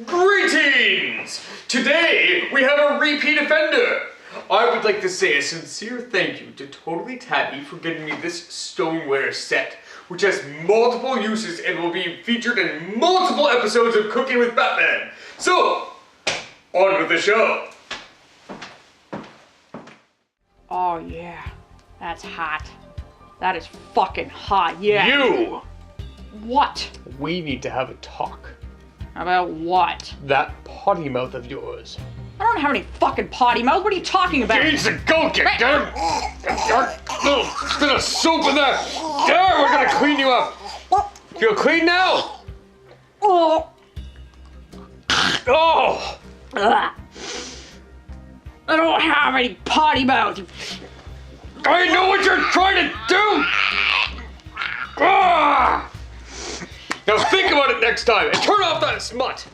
Greetings! Today we have a repeat offender. I would like to say a sincere thank you to Totally Tabby for getting me this stoneware set, which has multiple uses and will be featured in multiple episodes of Cooking with Batman. So, on with the show. Oh yeah, that's hot. That is fucking hot, yeah. You! What? We need to have a talk. About what? That potty mouth of yours. I don't have any fucking potty mouth. What are you talking about? Change the goat, you damn little bit of soap in there. There, we're gonna clean you up. Feel clean now? Oh. Oh! Ugh. I don't have any potty mouth. I know what you're trying to do! Ah! Now think about it next time and turn off that smut!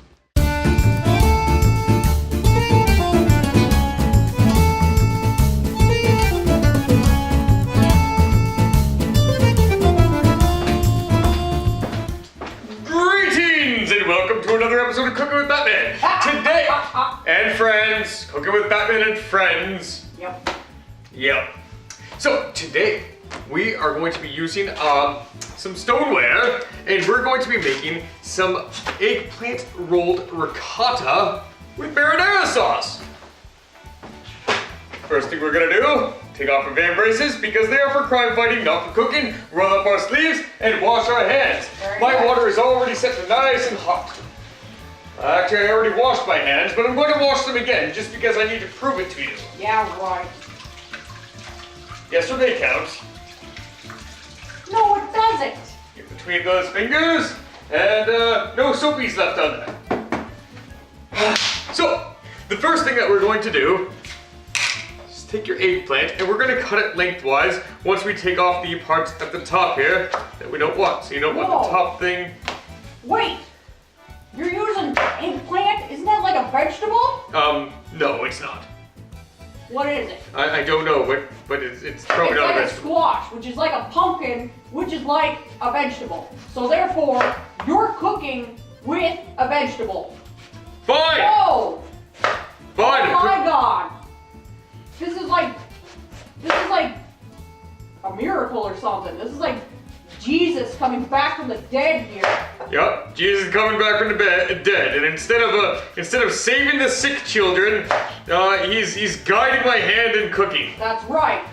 Greetings and welcome to another episode of Cooking with Batman. Today, and friends, Cooking with Batman and friends. Yep. So today, we are going to be using some stoneware, and we're going to be making some eggplant rolled ricotta with marinara sauce. First thing we're gonna do, take off our van braces because they are for crime fighting, not for cooking. Roll up our sleeves and wash our hands. My water is already set to nice and hot. Actually, I already washed my hands, but I'm going to wash them again just because I need to prove it to you. Yeah, right. Yesterday counts. No, it doesn't. Get between those fingers, and no soapies left on there. So, the first thing that we're going to do is take your eggplant, and we're going to cut it lengthwise once we take off the parts at the top here that we don't want. So you don't want the top thing. Wait, you're using eggplant? Isn't that like a vegetable? No, it's not. What is it? I don't know, but it's probably not a It's like a vegetable. squash, which is like a pumpkin, which is like a vegetable. So therefore, you're cooking with a vegetable. Fine! Whoa! Fine! Oh my god! This is like a miracle or something. This is like Jesus coming back from the dead here. Yep, Jesus is coming back from the dead, and instead of saving the sick children, he's guiding my hand in cooking. That's right.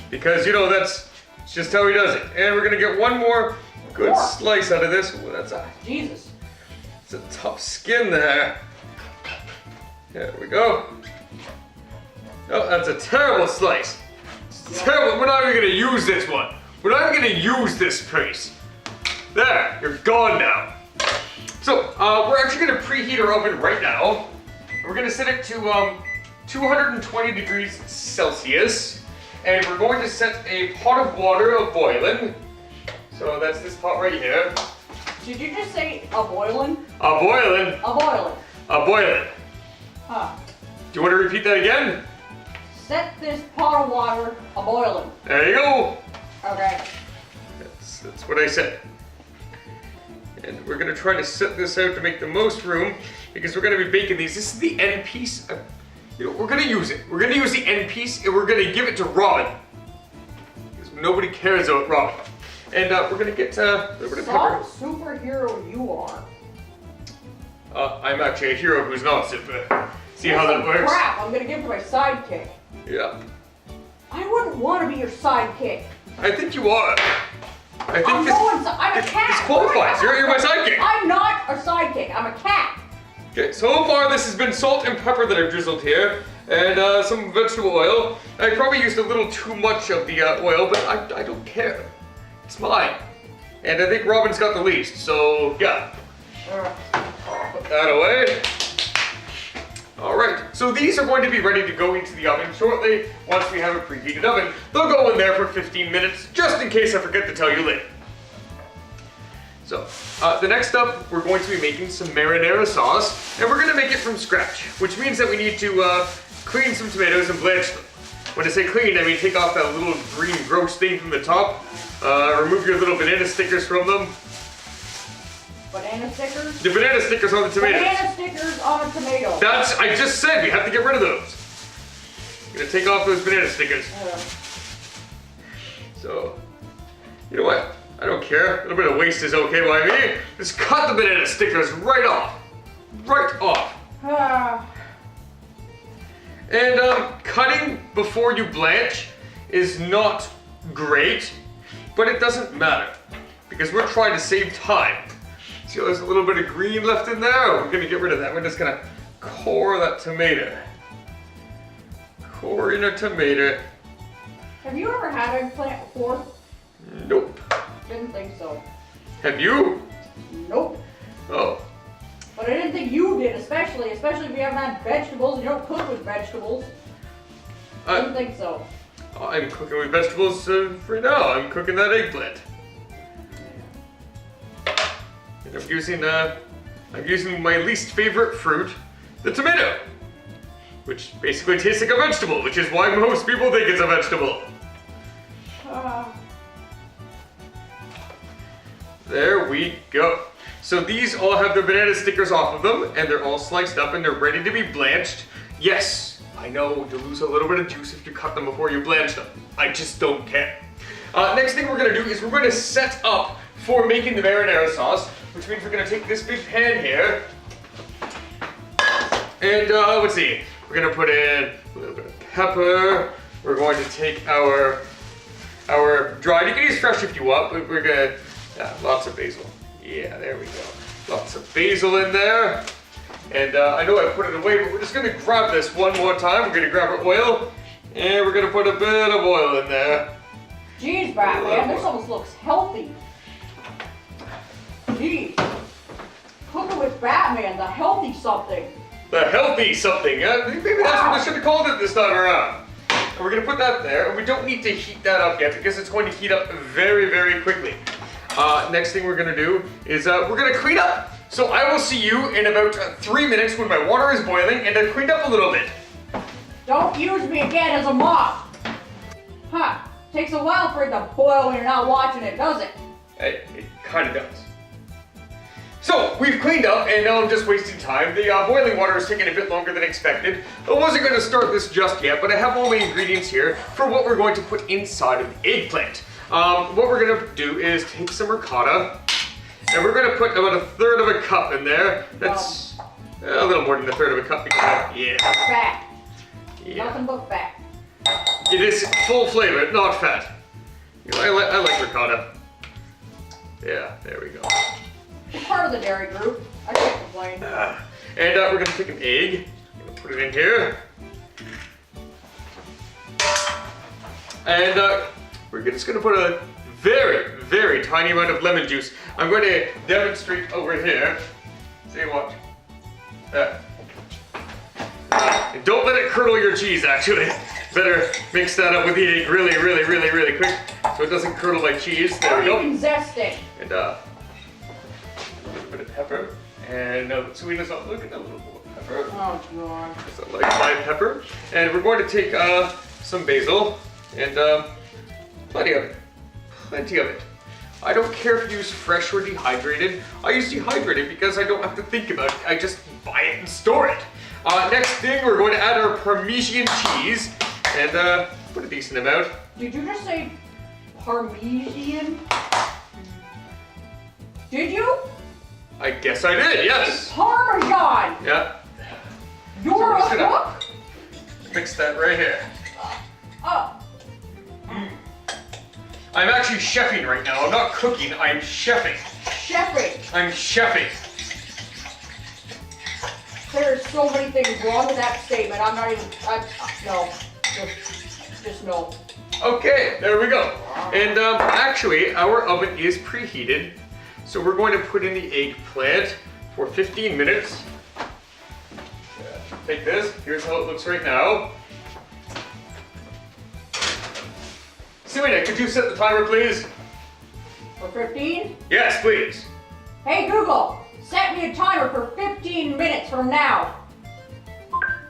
Because that's just how he does it. And we're gonna get one more good slice out of this. Ooh, that's Jesus. it's a tough skin there. There we go. Oh, that's a terrible slice. It's terrible. We're not even gonna use this one. We're not even gonna use this piece. There, you're gone now. So, we're actually gonna preheat our oven right now. We're gonna set it to 220 degrees Celsius. And we're going to set a pot of water boiling. So that's this pot right here. Did you just say a boiling? A boiling. A boiling. A boiling. Huh. Do you want to repeat that again? Set this pot of water a boiling. There you go. Okay. That's what I said. And we're gonna try to set this out to make the most room because we're gonna be baking these. This is the end piece. We're gonna use it. We're gonna use the end piece and we're gonna give it to Robin. Because nobody cares about Robin. And we're gonna get a little bit of pepper. Some superhero you are. I'm actually a hero who's not super. See how that works? Crap, I'm gonna give it to my sidekick. Yeah. I wouldn't want to be your sidekick. I think you are. I think I'm a cat. This qualifies. You're my sidekick. I'm not a sidekick. I'm a cat. Okay, so far this has been salt and pepper that I've drizzled here, and some vegetable oil. I probably used a little too much of the oil, but I don't care. It's mine. And I think Robin's got the least, so yeah. Put that away. Alright, so these are going to be ready to go into the oven shortly once we have a preheated oven. They'll go in there for 15 minutes, just in case I forget to tell you later. So, the next up, we're going to be making some marinara sauce, and we're going to make it from scratch, which means that we need to clean some tomatoes and blanch them. When I say clean, I mean take off that little green gross thing from the top, remove your little banana stickers from them. Banana stickers? The banana stickers on the tomatoes. Banana stickers on a tomato? I just said we have to get rid of those. I'm gonna take off those banana stickers. So, you know what? I don't care. A little bit of waste is okay by me. Just cut the banana stickers right off. Right off. And cutting before you blanch is not great, but it doesn't matter because we're trying to save time. See, there's a little bit of green left in there. We're gonna get rid of that. We're just gonna core that tomato. Core in a tomato. Have you ever had eggplant before? Nope. Didn't think so. Have you? Nope. Oh. But I didn't think you did, especially if you haven't had vegetables and you don't cook with vegetables. Didn't think so. I'm cooking with vegetables for now. I'm cooking that eggplant. And I'm using my least favorite fruit, the tomato, which basically tastes like a vegetable, which is why most people think it's a vegetable. There we go. So these all have their banana stickers off of them, and they're all sliced up and they're ready to be blanched. Yes, I know you lose a little bit of juice if you cut them before you blanch them. I just don't care. Next thing we're gonna do is we're gonna set up for making the marinara sauce, which means we're gonna take this big pan here, and let's see, we're gonna put in a little bit of pepper. We're going to take our dried, you can use fresh if you want, but we're gonna, lots of basil. Yeah, there we go. Lots of basil in there. And I know I put it away, but we're just gonna grab this one more time. We're gonna grab our oil, and we're gonna put a bit of oil in there. Jeez, Batman, this almost looks healthy. Jeez. Cooking with Batman, the healthy something. The healthy something. Maybe that's what I should have called it this time around. And we're gonna put that there, and we don't need to heat that up yet because it's going to heat up very, very quickly. Next thing we're gonna do is we're gonna clean up. So I will see you in about 3 minutes when my water is boiling and I've cleaned up a little bit. Don't use me again as a mop. Huh, takes a while for it to boil when you're not watching it, does it? It kind of does. So we've cleaned up and now I'm just wasting time. The boiling water is taking a bit longer than expected. I wasn't gonna start this just yet, but I have all the ingredients here for what we're going to put inside of the eggplant. What we're gonna do is take some ricotta, and we're gonna put about 1/3 of a cup in there. That's a little more than 1/3 of a cup. Yeah. Fat. Yeah. Nothing but fat. It is full flavor, not fat. You know, I like ricotta. Yeah, there we go. It's part of the dairy group. I can't complain. And we're gonna take an egg. I'm gonna put it in here. And we're just gonna put a very, very tiny amount of lemon juice. I'm going to demonstrate over here. See what? And don't let it curdle your cheese, actually. Better mix that up with the egg really, really, really, really quick so it doesn't curdle my cheese. There we go. You can zest it. And a little bit of pepper. And Selina's not looking a little more pepper. Oh, God. Because I like my pepper. And we're going to take some basil and plenty of it. Plenty of it. I don't care if you use fresh or dehydrated. I use dehydrated because I don't have to think about it. I just buy it and store it. Next thing, we're going to add our Parmesan cheese and put a decent amount. Did you just say Parmesan? Did you? I guess I did, yes. Parmesan! Yeah. You're So a cook? Mix that right here. Oh. I'm actually chefing right now. I'm not cooking, I'm chefing. Chefing. I'm chefing. There's so many things wrong with that statement. I'm not even, no. Just no. Okay, there we go. And actually, our oven is preheated. So we're going to put in the eggplant for 15 minutes. Take this, here's how it looks right now. Selina, could you set the timer, please? For 15? Yes, please. Hey Google, set me a timer for 15 minutes from now.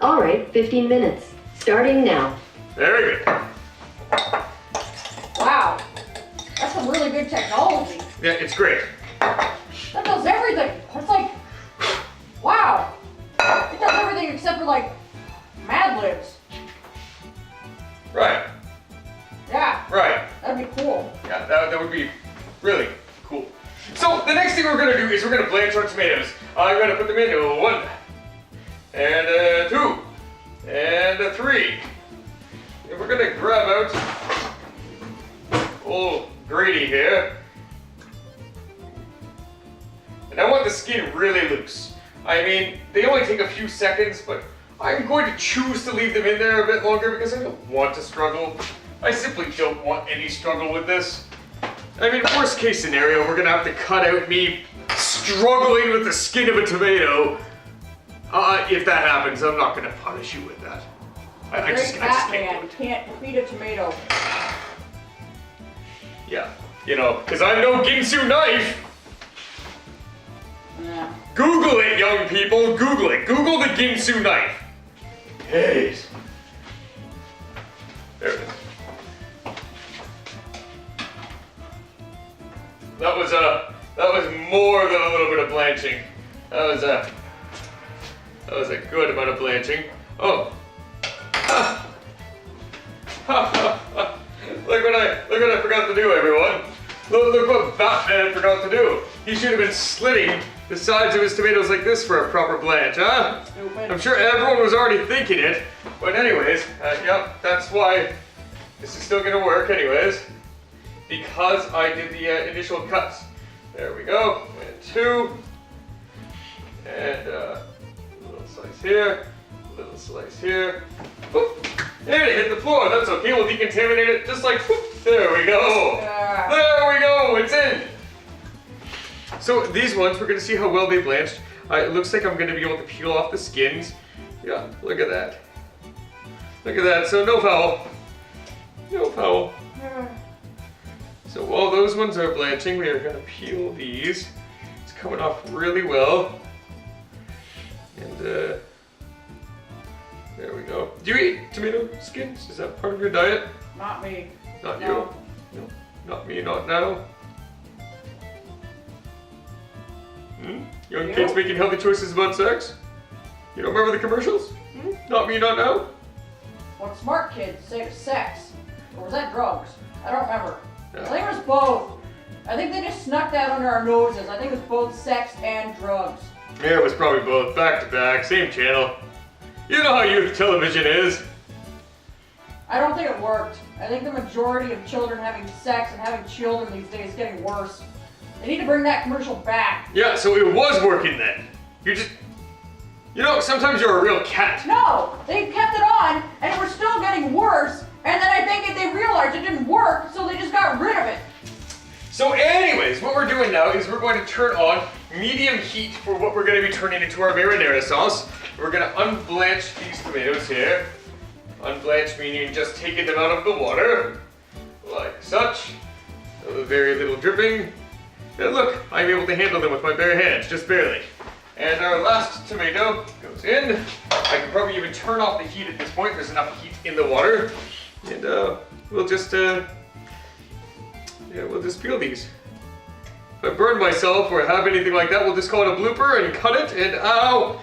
All right, 15 minutes. Starting now. Very good. Wow, that's some really good technology. Yeah, it's great. That does everything. It's like, wow. for like Mad Libs. Right. Yeah, Right. that'd be cool. Yeah, that would be really cool. So the next thing we're gonna do is we're gonna blanch our tomatoes. I'm gonna put them in 1, and 2, and 3. And we're gonna grab out old Grady here. And I want the skin really loose. I mean, they only take a few seconds, but I'm going to choose to leave them in there a bit longer because I don't want to struggle. I simply don't want any struggle with this. I mean, worst case scenario, we're gonna have to cut out me struggling with the skin of a tomato. If that happens, I'm not gonna punish you with that. I just can't do Man, it. can't defeat a tomato. Yeah, you know, because I'm no Ginsu knife. Yeah. Google it, young people. Google it. Google the Ginsu knife. Yes. There it is. That was more than a little bit of blanching. That was a good amount of blanching. Oh. Look what I forgot to do, everyone. Look what Batman forgot to do. He should have been slitting the sides of his tomatoes like this for a proper blanch, huh? Stupid. I'm sure everyone was already thinking it. But anyways, yep, that's why this is still gonna work anyways. Because I did the initial cuts. There we go, and 2. And a little slice here, a little slice here. Whoop. And it hit the floor, that's okay, we'll decontaminate it just like, whoop. There we go. There we go, it's in. So these ones, we're gonna see how well they blanched. It looks like I'm gonna be able to peel off the skins. Yeah, look at that. Look at that, so no foul. No foul. So while those ones are blanching, we are gonna peel these. It's coming off really well. And there we go. Do you eat tomato skins? Is that part of your diet? Not me. Not No. you? No. Not me, not now. Young You? kids making healthy choices about sex? You don't remember the commercials? Not me, not now? What smart kids say was sex. Or was that drugs? I don't remember. Yeah. I think it was both. I think they just snuck that under our noses. I think it was both sex and drugs. Yeah, it was probably both, back to back, same channel. You know how youth television is. I don't think it worked. I think the majority of children having sex and having children these days is getting worse. They need to bring that commercial back. Yeah, so it was working then. You know, sometimes you're a real cat. No, they kept it on and it was still getting worse. And then I think they realized it didn't work, so they just got rid of it. So anyways, what we're doing now is we're going to turn on medium heat for what we're going to be turning into our marinara sauce. We're going to unblanch these tomatoes here. Unblanch meaning just taking them out of the water, like such. A very little dripping. And look, I'm able to handle them with my bare hands, just barely. And our last tomato goes in. I can probably even turn off the heat at this point. There's enough heat in the water. And we'll just peel these. If I burn myself or have anything like that, we'll just call it a blooper and cut it and ow!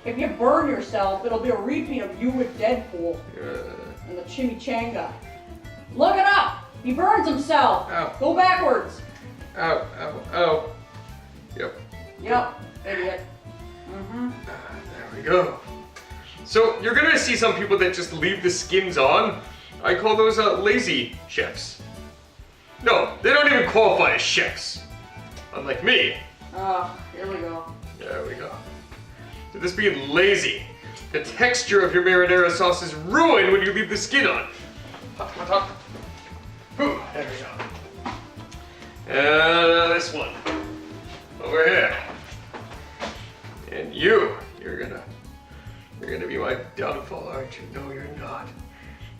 If you burn yourself, it'll be a repeat of you with Deadpool Uh, and the chimichanga. Look it up! He burns himself! Ow. Go backwards! ow, ow, ow. Yep. Yep, idiot. There we go. So you're gonna see some people that just leave the skins on. I call those lazy chefs. No, they don't even qualify as chefs. Unlike me. Here we go. There we go. So this being lazy. The texture of your marinara sauce is ruined when you leave the skin on. Hop, hop, hop. Whew, there we go. And this one. Over here. And you're gonna be my downfall, aren't you? No, you're not.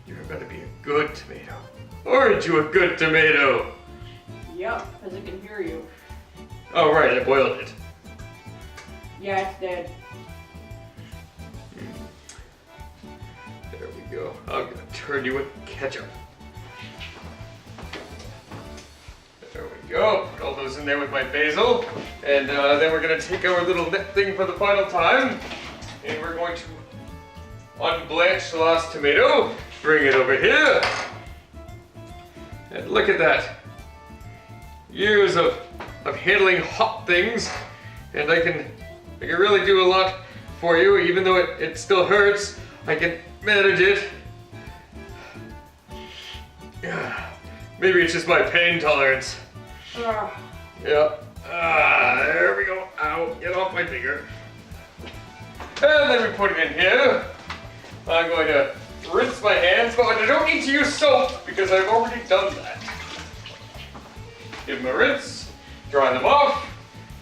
You're gonna be a good tomato. Aren't you a good tomato? Yep, because it can hear you. Oh, right, I boiled it. Yeah, it's dead. There we go. I'm gonna turn you with ketchup. There we go. Put all those in there with my basil. And then we're gonna take our little net thing for the final time. And we're going to unblanch the last tomato. Bring it over here. And look at that. Years of handling hot things. And I can really do a lot for you, even though it still hurts. I can manage it. Maybe it's just my pain tolerance. Yeah. There we go. Ow, get off my finger. And then we put it in here. I'm going to rinse my hands, but I don't need to use soap because I've already done that. Give them a rinse, dry them off,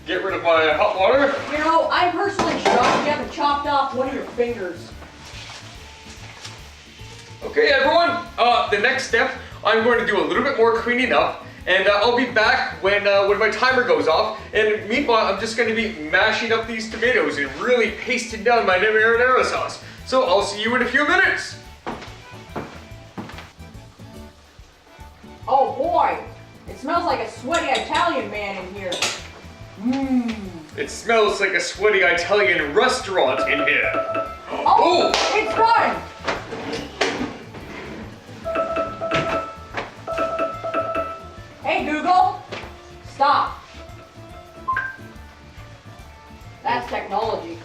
get rid of my hot water. You know, I personally shocked you haven't chopped off one of your fingers. Okay, everyone. The next step, I'm going to do a little bit more cleaning up, and I'll be back when my timer goes off. And meanwhile, I'm just going to be mashing up these tomatoes and really pasting down my marinara sauce. So I'll see you in a few minutes. Oh boy, it smells like a sweaty Italian man in here. Mmm. It smells like a sweaty Italian restaurant in here. Oh, it's done. Hey Google, stop. That's technology.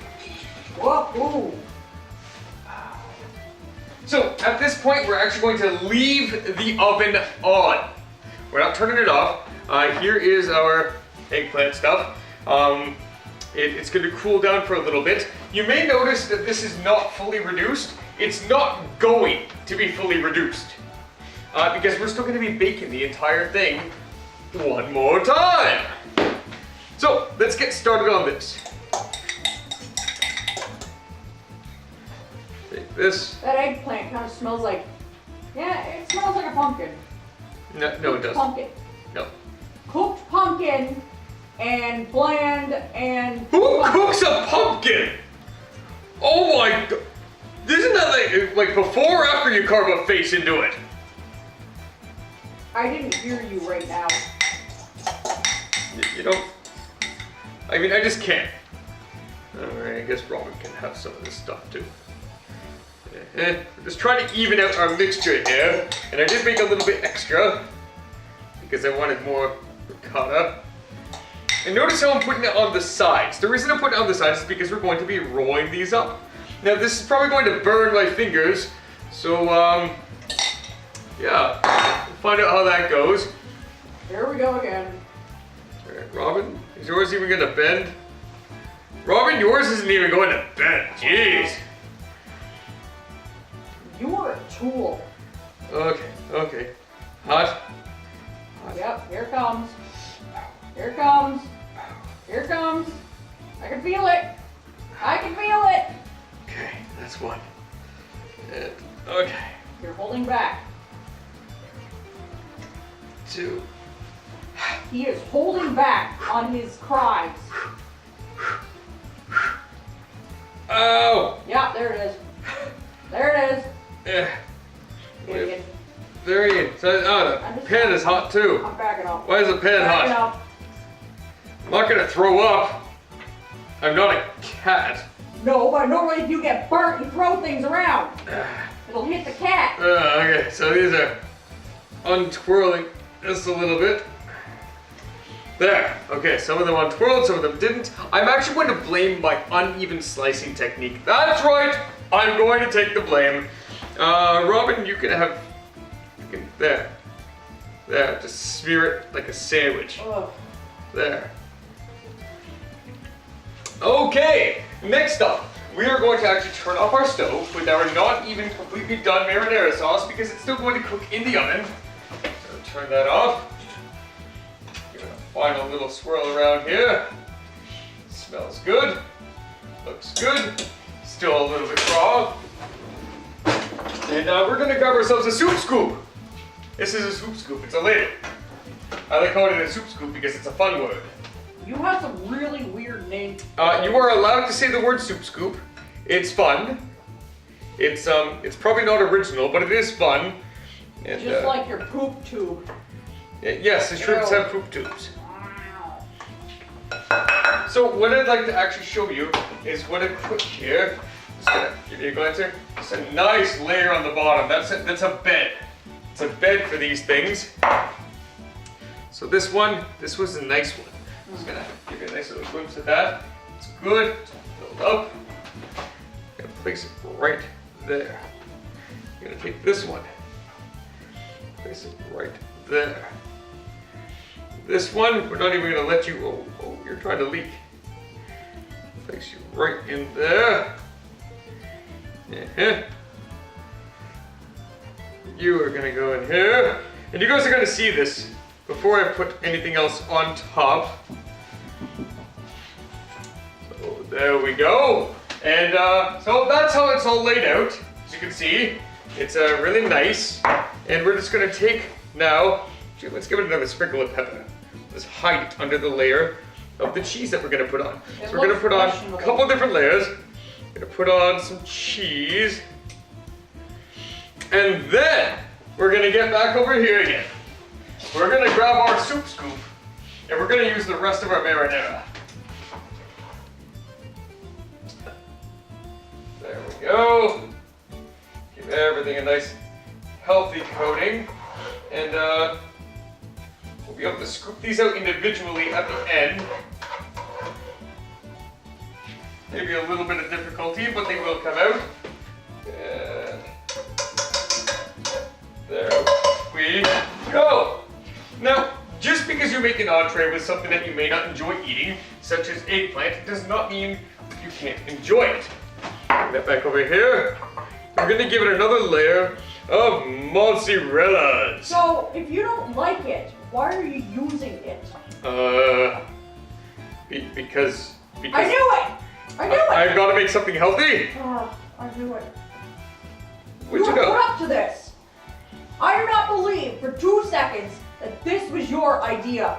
Whoa. So at this point, we're actually going to leave the oven on. We're not turning it off. Here is our eggplant stuff. It's going to cool down for a little bit. You may notice that this is not fully reduced. It's not going to be fully reduced because we're still going to be baking the entire thing one more time. So let's get started on this. Take this. That eggplant kind of smells like, it smells like a pumpkin. No, it doesn't. Pumpkin. No. Cooked pumpkin and bland and... Who cooks a pumpkin? Oh my god. Isn't that like before or after you carve a face into it? I didn't hear you right now. You don't... I mean, I just can't. Alright, I guess Robin can have some of this stuff too. We're just trying to even out our mixture here. And I did make a little bit extra because I wanted more ricotta. And notice how I'm putting it on the sides. The reason I'm putting it on the sides is because we're going to be rolling these up. Now this is probably going to burn my fingers. So, yeah, we'll find out how that goes. Here we go again. Alright, Robin, is yours even gonna bend? Robin, yours isn't even going to bend. Jeez. You are a tool. Okay. Hot. Yep, here it comes. Here it comes. Here it comes. I can feel it. I can feel it. Okay, that's one. And, okay. You're holding back. 2. He is holding back on his cries. Oh! Yeah, there it is. There it is. Yeah. Idiot. There you go. The pan is hot too. I'm backing up. Why is the pan Backing hot? up. I'm not gonna throw up. I'm not a cat. No, but normally if you get burnt, you throw things around. It'll hit the cat. Okay, so these are untwirling just a little bit. There. Okay, some of them untwirled, some of them didn't. I'm actually going to blame my uneven slicing technique. That's right. I'm going to take the blame. Robin, you can have. There. Just smear it like a sandwich. Ugh. There. Okay, next up, we are going to actually turn off our stove with our not even completely done marinara sauce because it's still going to cook in the oven. So turn that off. Give it a final little swirl around here. Smells good. Looks good. Still a little bit raw. And we're going to grab ourselves a soup scoop. This is a soup scoop. It's a lid. I like calling it a soup scoop because it's a fun word. You have some really weird names. You are allowed to say the word soup scoop. It's fun. It's probably not original, but it is fun. And, Just like your poop tube. yes, the shrimps have poop tubes. Wow. So what I'd like to actually show you is what I put here. Just gonna give you a glance here. It's a nice layer on the bottom. That's a bed. It's a bed for these things. So this was a nice one. I'm just gonna give you a nice little glimpse of that. It's good. Build up. I'm gonna place it right there. I'm gonna take this one. Place it right there. This one, we're not even gonna let you, oh, you're trying to leak. Place you right in there. You are gonna go in here. And you guys are gonna see this before I put anything else on top. So there we go. And so that's how it's all laid out. As you can see, it's really nice. And we're just gonna take now, let's give it another sprinkle of pepper. Let's hide it under the layer of the cheese that we're gonna put on. So we're gonna put on a couple different layers. We're gonna put on some cheese. And then we're gonna get back over here again. We're gonna grab our soup scoop and we're gonna use the rest of our marinara. There we go. Give everything a nice healthy coating. And we'll be able to scoop these out individually at the end. Maybe a little bit of difficulty, but they will come out. And there we go. Now, just because you make an entree with something that you may not enjoy eating, such as eggplant, does not mean you can't enjoy it. Bring that back over here. We're gonna give it another layer of mozzarella. So, if you don't like it, why are you using it? Because I knew it! I knew it! I've got to make something healthy. I knew it. Where'd you were go? up to this. I do not believe for 2 seconds that this was your idea.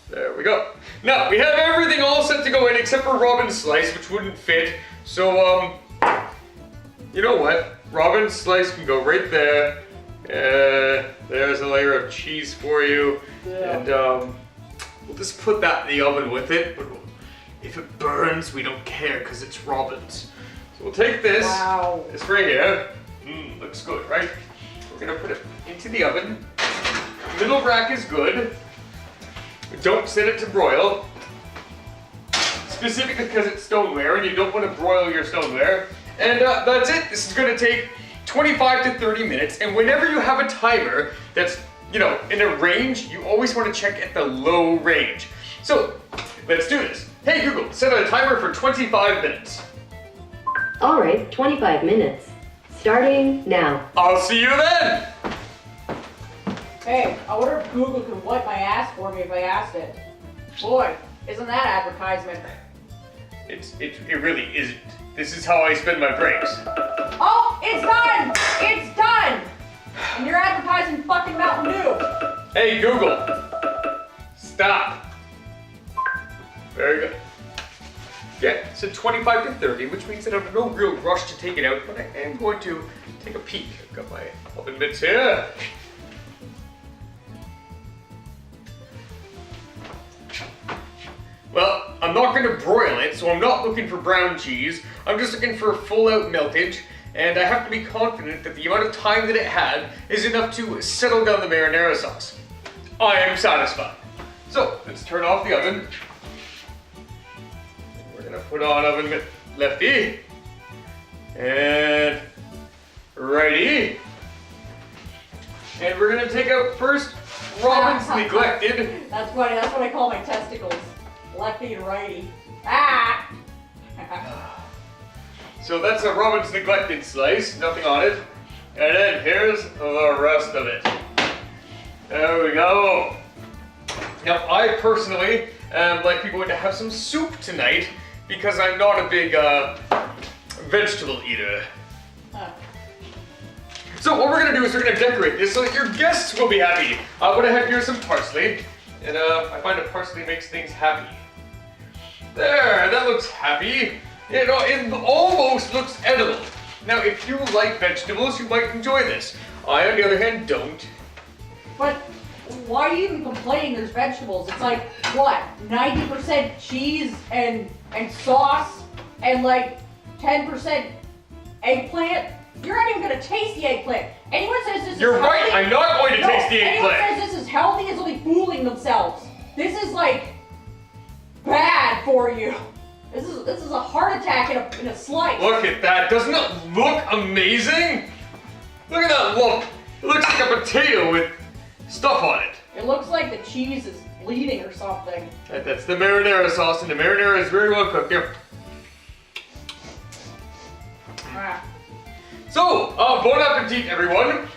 There we go. Now, we have everything all set to go in except for Robin's slice, which wouldn't fit. So, you know what? Robin's slice can go right there. There's a layer of cheese for you. Yeah. And we'll just put that in the oven with it. But if it burns, we don't care because it's Robin's. So we'll take this. Wow. This right here. Looks good, right? We're gonna put it into the oven. Middle rack is good. Don't set it to broil. Specifically because it's stoneware and you don't want to broil your stoneware. And that's it. This is gonna take 25 to 30 minutes. And whenever you have a timer that's, in a range, you always want to check at the low range. So let's do this. Hey Google, set a timer for 25 minutes. All right, 25 minutes. Starting now. I'll see you then. Hey, I wonder if Google could wipe my ass for me if I asked it. Boy, isn't that advertisement? It really isn't. This is how I spend my breaks. Oh, it's done! It's done! And you're advertising fucking Mountain Dew. Hey Google, stop. Very good. Yeah, so 25 to 30, which means that I have no real rush to take it out, but I am going to take a peek. I've got my oven mitts here. Well, I'm not going to broil it, so I'm not looking for brown cheese. I'm just looking for full out meltage, and I have to be confident that the amount of time that it had is enough to settle down the marinara sauce. I am satisfied. So, let's turn off the oven. We're going to put on oven mitt lefty, and righty. And we're going to take out first Robin's neglected. That's what I call my testicles. Lefty and righty. Ah! So that's a Robin's neglected slice, nothing on it. And then here's the rest of it. There we go. Now I personally am likely going to have some soup tonight because I'm not a big vegetable eater. So what we're gonna do is we're gonna decorate this so that your guests will be happy. What I have here is some parsley, and I find that parsley makes things happy. There, that looks happy. It almost looks edible. Now, if you like vegetables, you might enjoy this. I, on the other hand, don't. But why are you even complaining there's vegetables? It's like, what, 90% cheese and sauce and like 10% eggplant? You're not even gonna taste the eggplant. Anyone says this is You're healthy, right, I'm not going to taste the anyone eggplant. says this is healthy is only fooling themselves. This is like bad for you. This is a heart attack in a slice. Look at that, doesn't it look amazing? Look at that look. It looks like a potato with stuff on it. It looks like the cheese is bleeding or something. That's the marinara sauce, and the marinara is very well cooked. Here. Ah. So, bon appetit, everyone.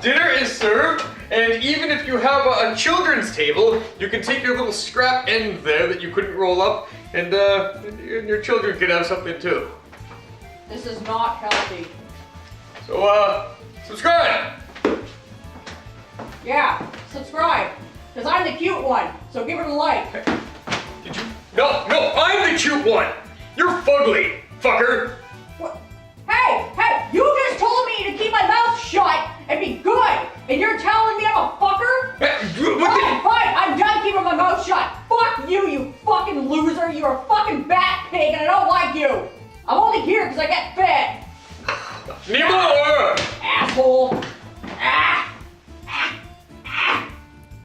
Dinner is served, and even if you have a children's table, you can take your little scrap end there that you couldn't roll up, and your children can have something too. This is not healthy. So, subscribe! Yeah, subscribe. Because I'm the cute one, so give it a like. Did you? No, I'm the cute one! You're fugly, fucker! What? Hey, you just told me to keep my mouth shut and be good, and you're telling me I'm a fucker? Fine, I'm done keeping my mouth shut. Fuck you, you fucking loser. You're a fucking bat